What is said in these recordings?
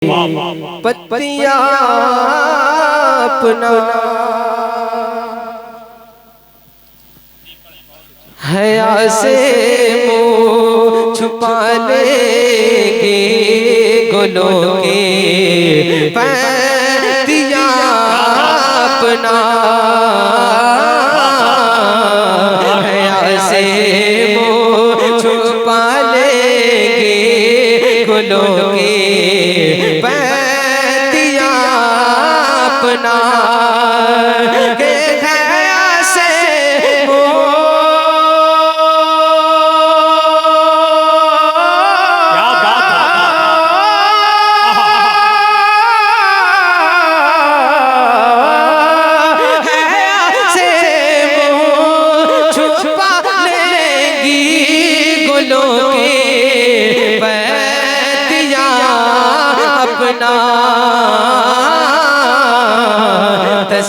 पत्तियां अपना हया से मुँह छुपा लेंगे गुलों के पत्तियां अपना हया से मुँह छुपा लेंगे गुलों के पत्तियां अपना के हया से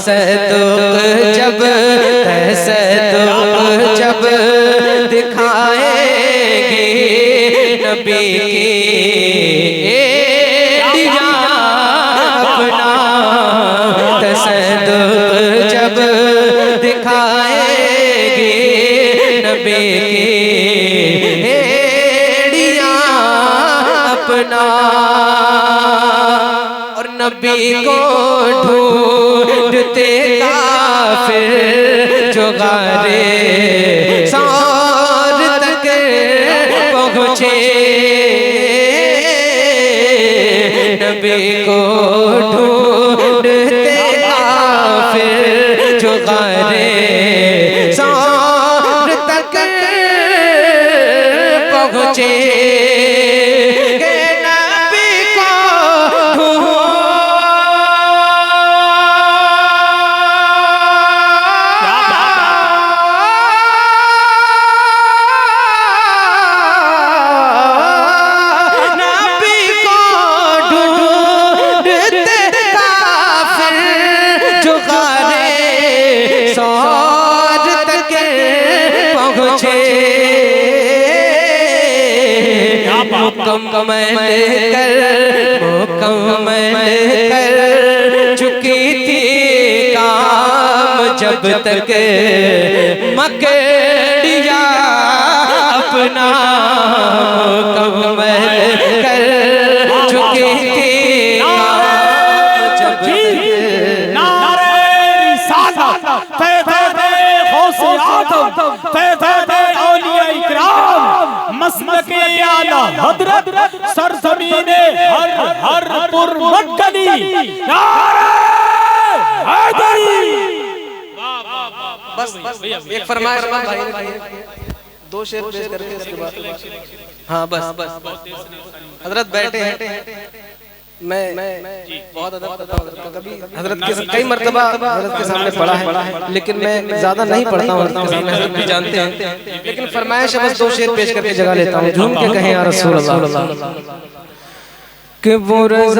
तसद्दुक़ जब दिखाएंगे नबी की एड़ियां अपना तसद्दुक़ जब दिखाएंगे नबी की एड़ियां अपना और नबी को ढूंढते काफिर जुगारे सार तक पहुँचे नबी को ढूंढते काफिर जुगारे सार तक पहुँचे मुकम्मल कर चुकी थी काम जब तक मकड़िया अपना मुकम्मल कर चुकी थी काम जब तक नारे रिसालत मसलके आला हज़रत सरज़मीने हर पुर मक्कली नारे हैदरी। बस एक फरमाइश दो शेर पेश करके इसके बाद हाँ बस हजरत बैठे हैं। मैं बहुत अदब करता हूँ कभी हजरत के कई मर्तबा हजरत के सामने पढ़ा है लेकिन मैं ज्यादा नहीं पढ़ता हूँ हजरत भी जानते हैं लेकिन फरमाइश बस दो शेर पेश करके जगह लेता हूँ झूम के कहें या रसूल अल्लाह कि वो रज़ा